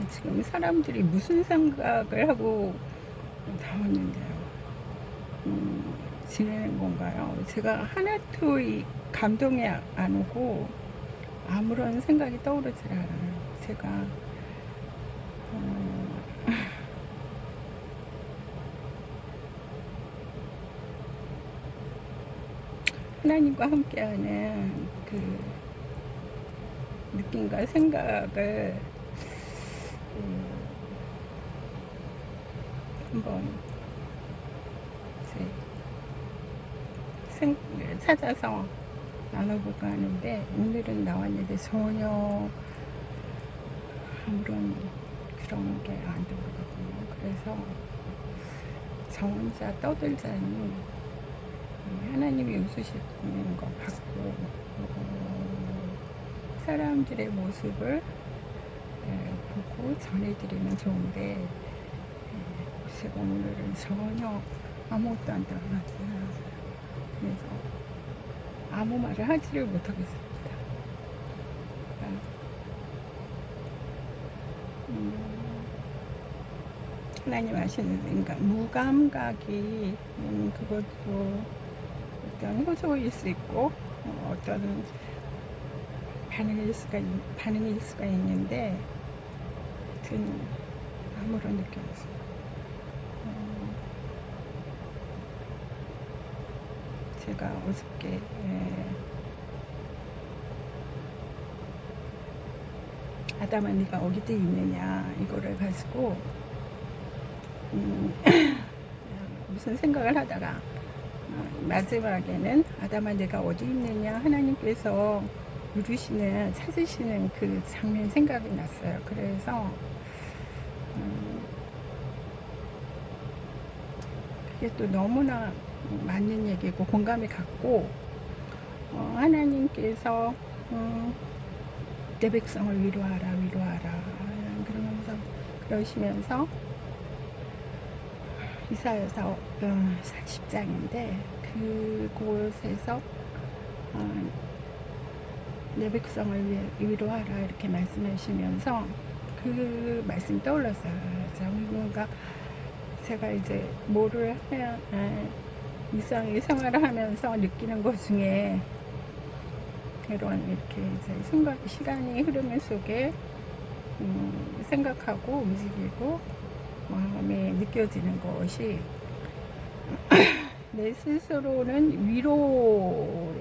지금 사람들이 무슨 생각을 하고 나왔는데요. 지내는 건가요? 제가 하나도 감동이 안 오고 아무런 생각이 떠오르질 않아요. 제가 어, 하나님과 함께하는 그 느낌과 생각을 한번 찾아서 나눠볼까 하는데, 오늘은 나왔는데 전혀 아무런 그런 게 안 들어가거든요. 그래서 저 혼자 떠들자니 하나님이 웃으시는 것 같고, 사람들의 모습을 보고 전해드리면 좋은데, 제가 오늘은 전혀 아무것도 안 들어갔어요. 그래서 아무 말을 하지를 못하겠습니다. 하나님 아시는, 그러니까 무감각이 그것도 어떤 호소일 수 있고 어떤 반응일 수가 있는데, 하여튼 아무런 느낌 없어요. 제가 어저께 아담아 네가 어디에 있느냐 이거를 가지고 무슨 생각을 하다가 마지막에는 아담아 네가 어디 있느냐 하나님께서 누르시는 찾으시는 그 장면 생각이 났어요. 그래서 그게 또 너무나 맞는 얘기고 공감이 갔고, 하나님께서 내 백성을 위로하라 그러면서 그러시면서 이사야서 40장인데 그곳에서 내 백성을 위로하라 이렇게 말씀하시면서 그 말씀이 떠올랐어요. 그러니까 제가 이제 뭐를 하면 일상의 생활을 하면서 느끼는 것 중에 이런 이렇게 이제 시간이 흐르는 속에 생각하고 움직이고 마음에 느껴지는 것이 내 스스로는 위로를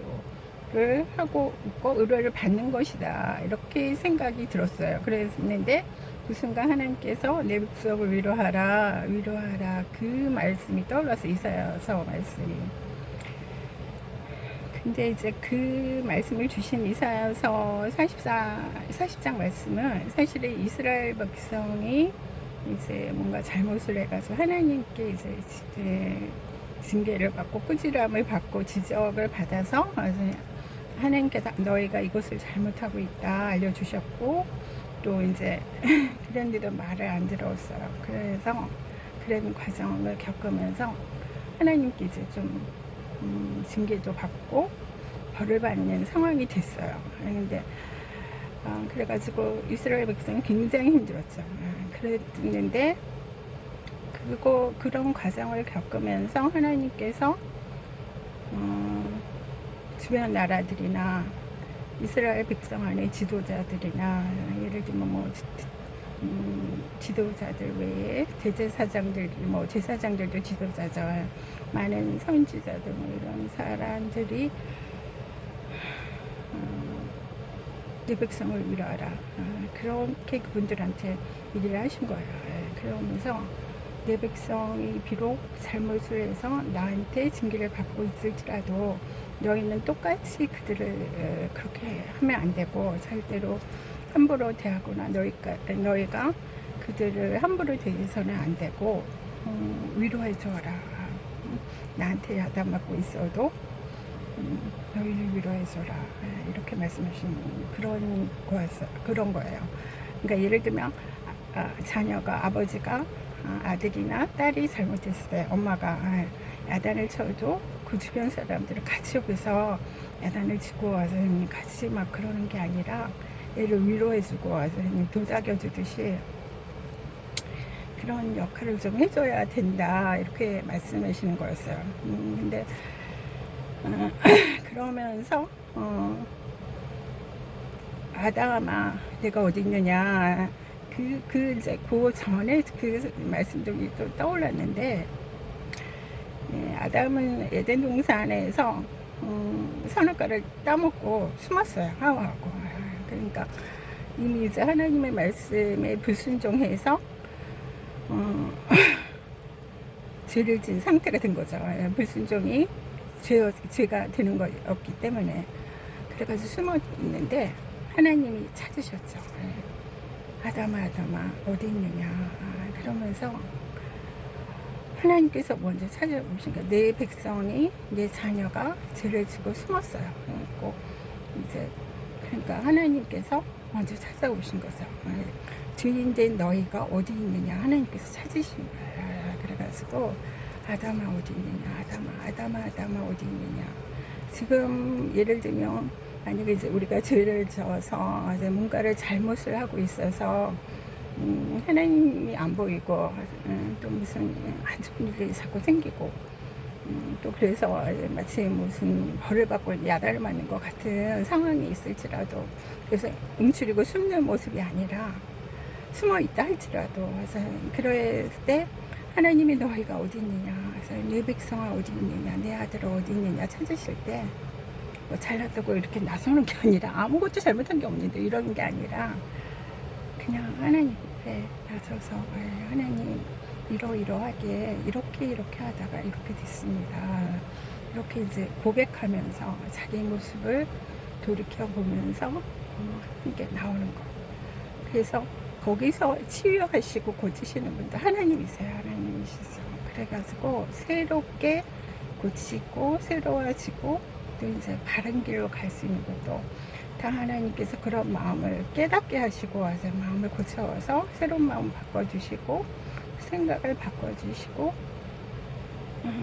하고 있고 의뢰를 받는 것이다 이렇게 생각이 들었어요. 그랬는데 그 순간 하나님께서 내 백성을 위로하라 그 말씀이 떠올라서 이사야서 말씀이. 근데 이제 그 말씀을 주신 이사야서 40장 말씀은 사실은 이스라엘 백성이 이제 뭔가 잘못을 해가지고 하나님께 이제 징계를 받고 꾸지람을 받고 지적을 받아서 하나님께서 너희가 이것을 잘못하고 있다 알려주셨고, 또 이제 그런데도 말을 안 들었어요. 그래서 그런 과정을 겪으면서 하나님께 이제 좀 징계도 받고 벌을 받는 상황이 됐어요. 근데 그래가지고 이스라엘 백성이 굉장히 힘들었죠. 그랬는데 그런 과정을 겪으면서 하나님께서 주변 나라들이나 이스라엘 백성 안에 지도자들이나 예를 들면 뭐 지도자들 외에 대제사장들, 뭐 제사장들도 지도자죠. 많은 선지자들 뭐 이런 사람들이 내 백성을 위로하라 그렇게 그분들한테 얘기를 하신 거예요. 그러면서 내 백성이 비록 잘못을 해서 나한테 징계를 받고 있을지라도 너희는 똑같이 그들을 그렇게 하면 안 되고 절대로 함부로 대하거나 너희가 그들을 함부로 대해서는 안 되고 위로해 줘라. 나한테 야단맞고 있어도 너희를 위로해 줘라 이렇게 말씀하신 그런 거예요. 그러니까 예를 들면 자녀가 아버지가 아들이나 딸이 잘못했을 때 엄마가 야단을 쳐도 그 주변 사람들을 같이 옆에서 야단을 치고 와서 같이 막 그러는 게 아니라 애를 위로해주고 와서 도닥여주듯이 그런 역할을 좀 해줘야 된다 이렇게 말씀하시는 거였어요. 근데 그러면서 아담아 내가 어디 있느냐 이제 그 전에 그 말씀들이 또 떠올랐는데, 예, 아담은 에덴 동산에서 선악과를 따먹고 숨었어요, 하와하고. 그러니까 이미 이제 하나님의 말씀에 불순종해서 죄를 진 상태가 된 거죠. 예, 불순종이 죄가 되는 거였기 때문에. 그래가지고 숨어 있는데 하나님이 찾으셨죠. 예. 아담아 아담아 어디 있느냐. 그러면서 하나님께서 먼저 찾아오시니까 내 백성이 내 자녀가 죄를 지고 숨었어요. 꼭 이제 그러니까 하나님께서 먼저 찾아오신 거죠. 죄인된 너희가 어디 있느냐 하나님께서 찾으신 거예요. 그래가지고 아담아 어디 있느냐, 아담아 어디 있느냐. 지금 예를 들면 만약에 이제 우리가 죄를 져서 이제 뭔가를 잘못을 하고 있어서 하나님이 안 보이고 또 무슨 안 좋은 일이 자꾸 생기고 또 그래서 마치 무슨 벌을 받고 야단을 맞는 것 같은 상황이 있을지라도, 그래서 움츠리고 숨는 모습이 아니라 숨어 있다 할지라도, 그래서 그럴 때 하나님이 너희가 어디 있느냐, 그래서 내 백성아 어디 있느냐, 내 아들 어디 있느냐 찾으실 때 뭐 잘났다고 이렇게 나서는 게 아니라, 아무것도 잘못한 게 없는데 이런 게 아니라 그냥 하나님 앞에 나서서 하나님 이러이러하게 이렇게 하다가 이렇게 됐습니다. 이렇게 이제 고백하면서 자기 모습을 돌이켜 보면서 하나님께 나오는 거. 그래서 거기서 치유하시고 고치시는 분도 하나님이세요. 하나님이시죠. 그래가지고 새롭게 고치고 새로워지고 또 이제 바른 길로 갈 수 있는 것도 다 하나님께서 그런 마음을 깨닫게 하시고 와서 마음을 고쳐서 새로운 마음 바꿔주시고 생각을 바꿔주시고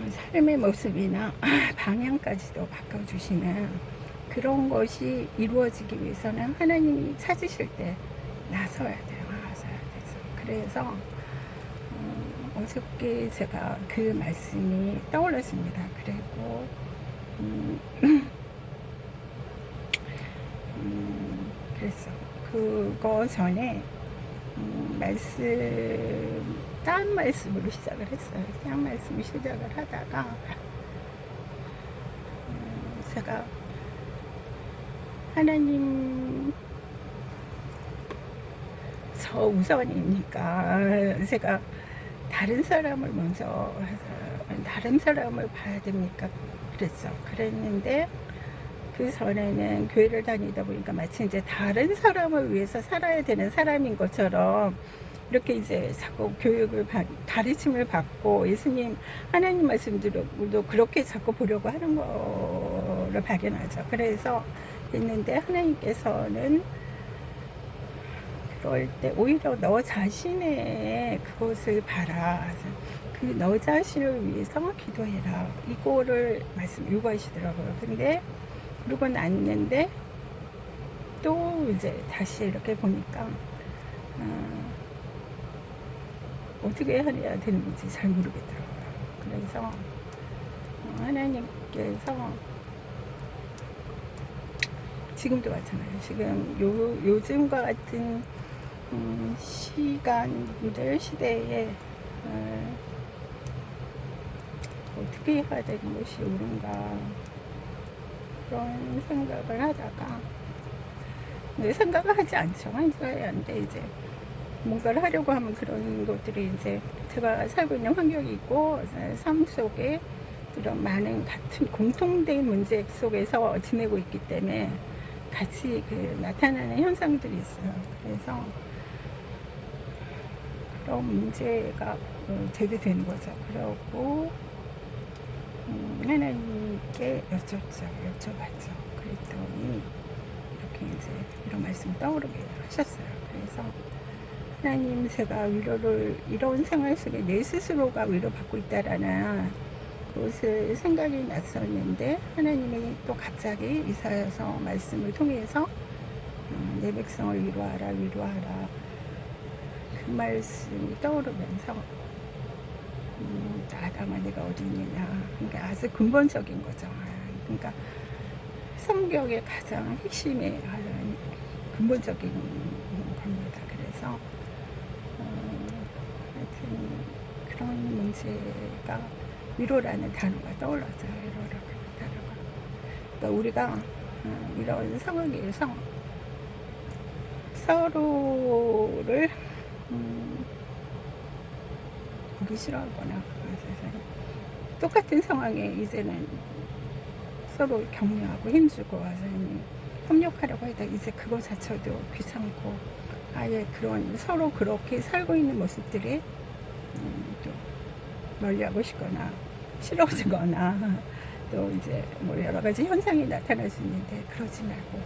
삶의 모습이나 방향까지도 바꿔주시는 그런 것이 이루어지기 위해서는 하나님이 찾으실 때 나서야 돼요. 나서야 되죠. 그래서 어저께 제가 그 말씀이 떠올랐습니다. 그리고 그래서 그거 전에 다른 말씀으로 시작을 했어요. 다른 말씀을 시작을 하다가 제가 하나님 저 우선이니까 제가 다른 사람을 먼저 해서 다른 사람을 봐야 됩니까? 그랬는데 그 전에는 교회를 다니다 보니까 마치 이제 다른 사람을 위해서 살아야 되는 사람인 것처럼 이렇게 이제 자꾸 가르침을 받고 예수님 하나님 말씀들도 그렇게 자꾸 보려고 하는 거를 발견하죠. 그래서 있는데 하나님께서는 그럴 때 오히려 너 자신의 그것을 봐라. 그 너 자신을 위해서 기도해라. 이거를 요구하시더라고요. 근데 그러고 났는데 또 이제 다시 이렇게 보니까 어떻게 해야 되는지 잘 모르겠더라고요. 그래서 하나님께서 지금도 마찬가지예요. 지금 요즘과 같은 시대에 어떻게 해야 되는 것이 옳은가 그런 생각을 하다가 생각을 하지 않죠. 한데 이제 뭔가를 하려고 하면 그런 것들이 이제 제가 살고 있는 환경이 있고 삶 속에 이런 많은 같은 공통된 문제 속에서 지내고 있기 때문에 같이 나타나는 현상들이 있어요. 그래서 그런 문제가 제기되는 거죠. 그러고 하나님께 여쭤봤죠. 그랬더니 이렇게 이제 이런 말씀 떠오르게 하셨어요. 그래서 하나님, 제가 이런 생활 속에 내 스스로가 위로받고 있다라는 그것을 생각이 났었는데 하나님이 또 갑자기 이사야서 말씀을 통해서 내 백성을 위로하라. 그 말씀이 떠오르면서 아담아 네가 어디 있느냐. 그러니까 아주 근본적인 거죠. 그러니까 성경의 가장 핵심의 근본적인 겁니다. 그래서 하여튼 그런 문제가 위로라는 단어가 떠올랐죠. 위로라는 단어가. 그러니까 우리가 이런 상황에서 서로를 보기 싫어하거나 똑같은 상황에 이제는 서로 격려하고 힘주고 와서 협력하려고 해도 이제 그거 자체도 귀찮고 아예 그런 서로 그렇게 살고 있는 모습들이 또 멀리하고 싶거나 싫어지거나 또 이제 뭐 여러 가지 현상이 나타날 수 있는데 그러지 말고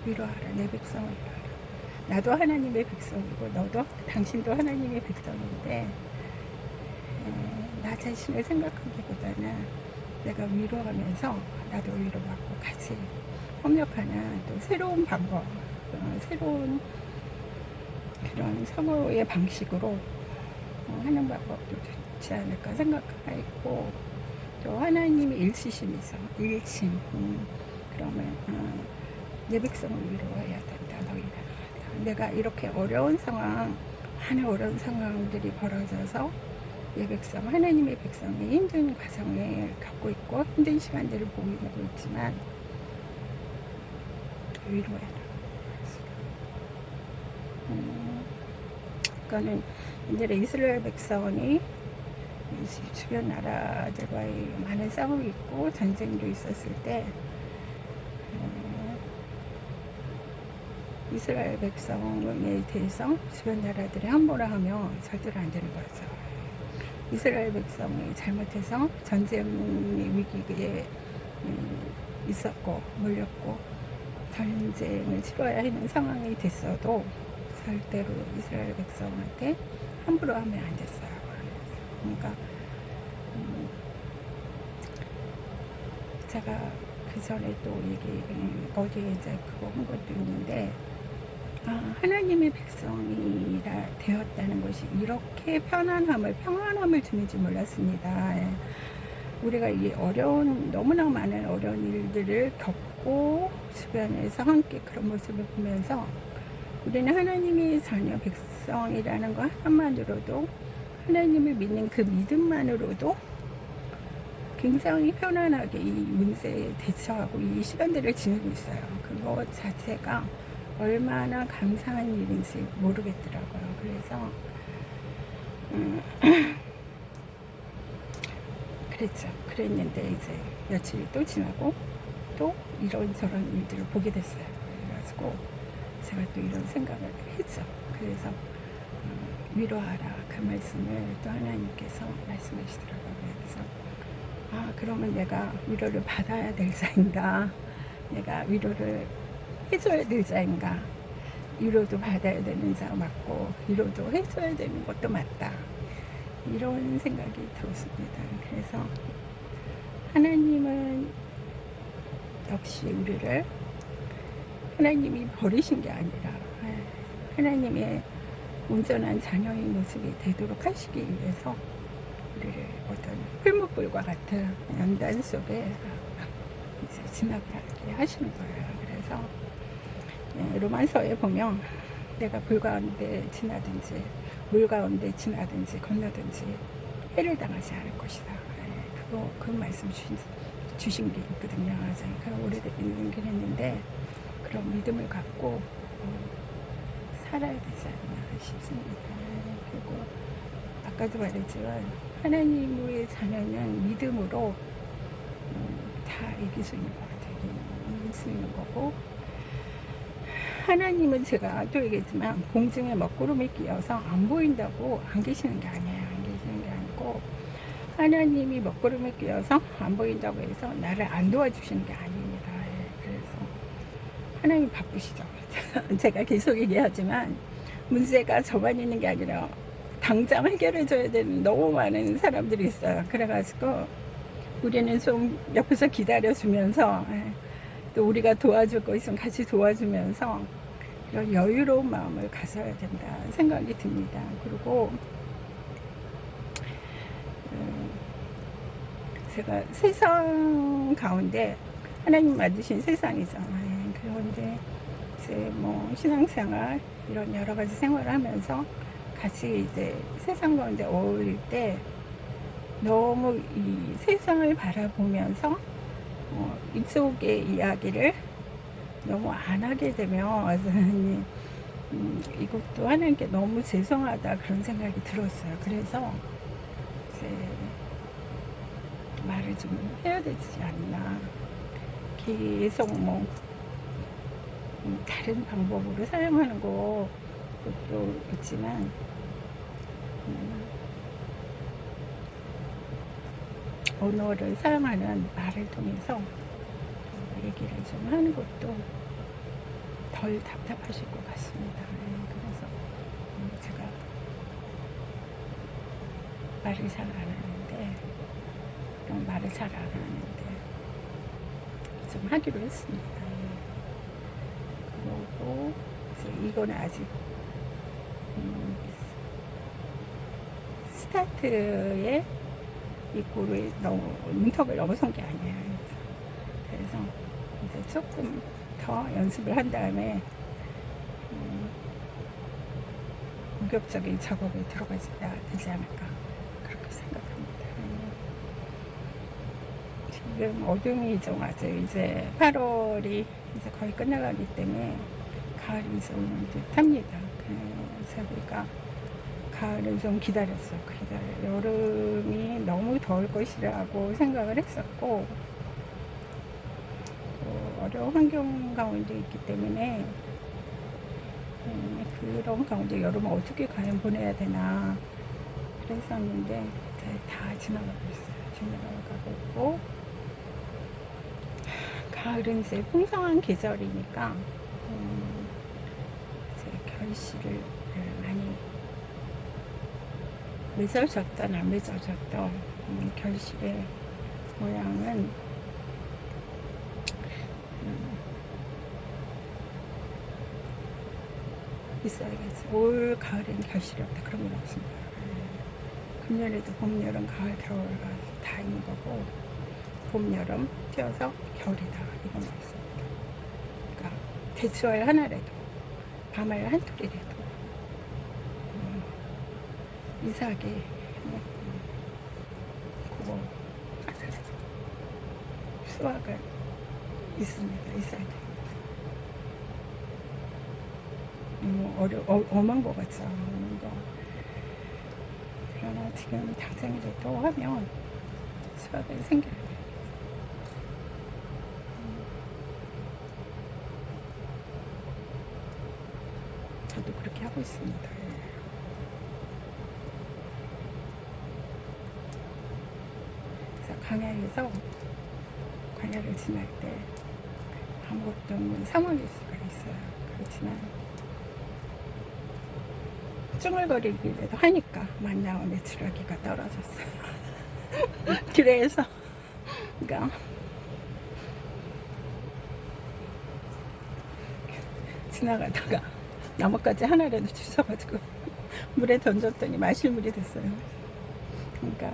위로하라. 내 백성을 위로하라. 나도 하나님의 백성이고 너도 당신도 하나님의 백성인데 나 자신을 생각하기보다는 내가 위로하면서 나도 위로받고 같이 협력하는 또 새로운 방법, 새로운 그런 사고의 방식으로 하는 방법도 좋지 않을까 생각하고 또 하나님의 일치심에서 일침 그러면 내 백성을 위로해야 된다. 너희는 내가 이렇게 어려운 상황 많은 어려운 상황들이 벌어져서 내 백성 하나님의 백성이 힘든 과정을 겪고 있고 힘든 시간들을 보이고 있지만 위로해라. 그러니까는 이제 이스라엘 백성이 주변 나라들과의 많은 싸움이 있고 전쟁도 있었을 때 이스라엘 백성에 대해서 주변 나라들이 함부로 하면 절대로 안 되는 거죠. 이스라엘 백성이 잘못해서 전쟁의 위기에 있었고 몰렸고 전쟁을 치러야 하는 상황이 됐어도 절대로 이스라엘 백성한테 함부로 하면 안 됐어요. 그러니까 제가 그 전에 또 얘기 어디에 이제 그거 한 것도 있는데 하나님의 백성이 되었다는 것이 이렇게 평안함을 주는지 몰랐습니다. 우리가 이 너무나 많은 어려운 일들을 겪고 주변에서 함께 그런 모습을 보면서 우리는 하나님의 자녀 백성이라는 것 하나만으로도 하나님을 믿는 그 믿음만으로도 굉장히 편안하게 이 문제에 대처하고 이 시간들을 지내고 있어요. 그거 자체가 얼마나 감사한 일인지 모르겠더라고요. 그래서 그랬는데 이제 며칠이 또 지나고 또 이런저런 일들을 보게 됐어요. 그래가지고 제가 또 이런 생각을 했죠. 그래서 위로하라 그 말씀을 또 하나님께서 말씀하시더라고요. 그래서 그러면 내가 위로를 받아야 될 자인가, 내가 위로를 해줘야 될 자인가, 위로도 받아야 되는 자 맞고 위로도 해줘야 되는 것도 맞다, 이런 생각이 들었습니다. 그래서 하나님은 역시 우리를 하나님이 버리신 게 아니라 하나님의 온전한 자녀의 모습이 되도록 하시기 위해서 우리를 어떤 풀무불과 같은 연단 속에 이제 지나가게 하시는 거예요. 그래서 로마서에 보면 내가 불 가운데 지나든지 물 가운데 지나든지 건너든지 해를 당하지 않을 것이다. 그 말씀 주신 게 있거든요. 제가 오래된 길 했는데 그런 믿음을 갖고 살아야 되지 않나 싶습니다. 그리고 아까도 말했지만 하나님의 자녀는 믿음으로 다 이길 수 있는 것 같아요. 이길 수 있는 거고, 하나님은 제가 또 얘기했지만 공중에 먹구름이 끼어서 안 보인다고 안 계시는 게 아니에요. 안 계시는 게 아니고 하나님이 먹구름에 끼어서 안 보인다고 해서 나를 안 도와주시는 게 아닙니다. 그래서 하나님 바쁘시죠. 제가 계속 얘기하지만 문제가 저만 있는 게 아니라 당장 해결해줘야 되는 너무 많은 사람들이 있어요. 그래가지고 우리는 좀 옆에서 기다려주면서 또 우리가 도와줄 거 있으면 같이 도와주면서 이런 여유로운 마음을 가져야 된다 생각이 듭니다. 그리고 제가 세상 가운데 하나님 만드신 세상이잖아요. 그런데 이제 뭐 신앙생활 이런 여러 가지 생활을 하면서 같이 이제 세상 가운데 어울릴 때 너무 이 세상을 바라보면서 이쪽의 이야기를 너무 안 하게 되면 하나님 이것도 하나님께 너무 죄송하다 그런 생각이 들었어요. 그래서 이제 말을 좀 해야 되지 않나. 계속 뭐 다른 방법으로 사용하는 것도 있지만 언어를 사용하는 말을 통해서 얘기를 좀 하는 것도 덜 답답하실 것 같습니다. 그래서 제가 말을 잘 안 하는데 말을 잘 안 하는데 좀 하기로 했습니다. 그리고 이거는 아직 스타트에 입구를 문턱을 넘어선 게 아니에요. 그래서 이제 조금 더 연습을 한 다음에 본격적인 작업에 들어가야 되지 않을까 그렇게 생각합니다. 지금 어둠이 좀 아주 이제 8월이 이제 거의 끝나가기 때문에 가을이 이제 오는 듯합니다. 저희가 가을을 좀 기다렸어요. 여름이 너무 더울 것이라고 생각을 했었고 어려운 환경 가운데 있기 때문에 그런 가운데 여름을 어떻게 과연 보내야 되나 그랬었는데 이제 다 지나가고 있어요. 지나가고 있고 가을은 이제 풍성한 계절이니까 이제 결실을 많이 맺어졌던 안 맺어졌던 결실의 모양은 있어야겠죠. 올 가을엔 결실이 없다 그런 건 없습니다. 금년에도 봄, 여름, 가을, 겨울 다 있는 거고 봄, 여름 튀어서 겨울이다 이건 없습니다. 그러니까 대추알 하나라도 밤알 한 톨이라도 이삭에 그거 하나라도 수확은 있습니다. 있어야 돼요. 엄한 거 같죠. 엄한 거. 그러나 지금 당장이라도 하면 수확이 생겨야 돼요. 저도 그렇게 하고 있습니다. 그래서 광야를 지날 때 아무것도 없는 상황일 수가 있어요. 그렇지만 쭝얼거리기라도 하니까 만나와 메추라기가 떨어졌어요. 그래서 그러니까 지나가다가 나뭇가지 하나라도 주워가지고 물에 던졌더니 마실 물이 됐어요. 그러니까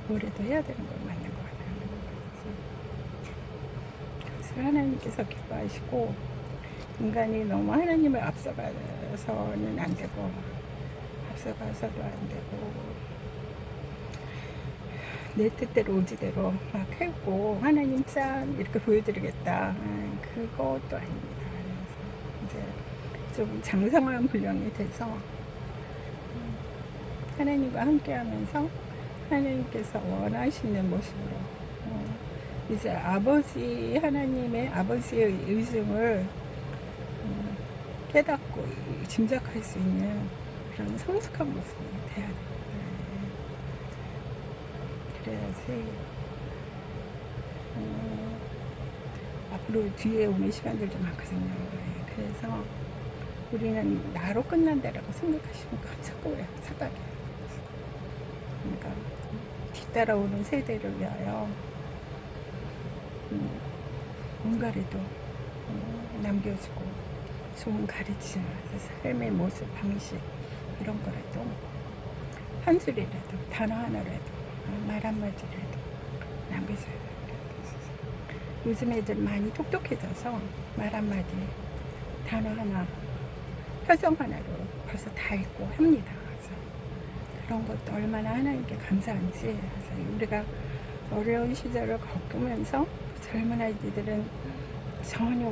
뭐라도 해야 되는 걸 맞는 것 같아요. 그래서 하나님께서 기뻐하시고 인간이 너무 하나님을 앞서가서는 안 되고 앞서가서도 안 되고 내 뜻대로 오지대로 막 해고 하나님 짠 이렇게 보여드리겠다 그것도 아닙니다. 그래서 이제 좀 장성한 분량이 돼서 하나님과 함께 하면서 하나님께서 원하시는 모습으로 이제 아버지 하나님의 아버지의 의중을 깨닫고 짐작할 수 있는 그런 성숙한 모습이 돼야 됩니다. 그래야지 앞으로 뒤에 오는 시간들도 많거든요. 그래서 우리는 나로 끝난다라고 생각하시면 깜짝 놀라요. 착각이에요. 그러니까 뒤따라오는 세대를 위하여 뭔가라도 남겨주고 좋은 가르침, 삶의 모습, 방식 이런 거라도 한 줄이라도 단어 하나라도 말 한마디라도 남겨줘요. 요즘 애들 많이 똑똑해져서 말 한마디 단어 하나 표정 하나로 벌써 다 읽고 합니다. 그래서 그런 것도 얼마나 하나님께 감사한지. 그래서 우리가 어려운 시절을 겪으면서 젊은 아이들은 전혀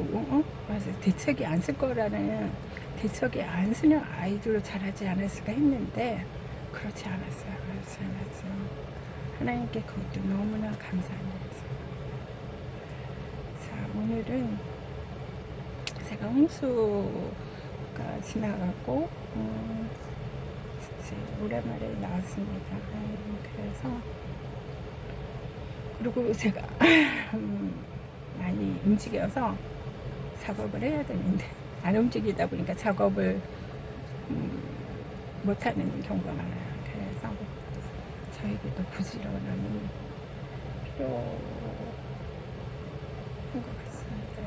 맞아 대책이 안 쓸 거라는 대책이 안 쓰는 아이들로 자라지 않았을까 했는데 그렇지 않았어요. 그렇지 않았어요. 하나님께 그것도 너무나 감사합니다. 자, 오늘은 제가 홍수가 지나가고 이제 오랜만에 나왔습니다. 그래서 그리고 제가 많이 움직여서 작업을 해야 되는데 안 움직이다 보니까 작업을 못하는 경우가 많아요. 그래서 저에게도 부지런함이 필요한 것 같습니다.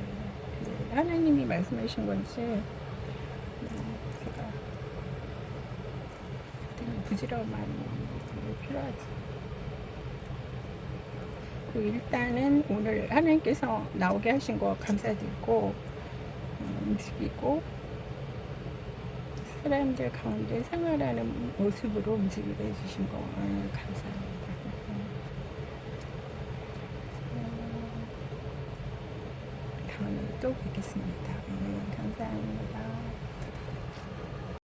하나님이 말씀하신 건지 제가 부지런함이 필요하죠. 일단은 오늘 하나님께서 나오게 하신 거 감사드리고 움직이고 사람들 가운데 생활하는 모습으로 움직이게 해주신 거 감사합니다. 다음에 또 뵙겠습니다. 감사합니다.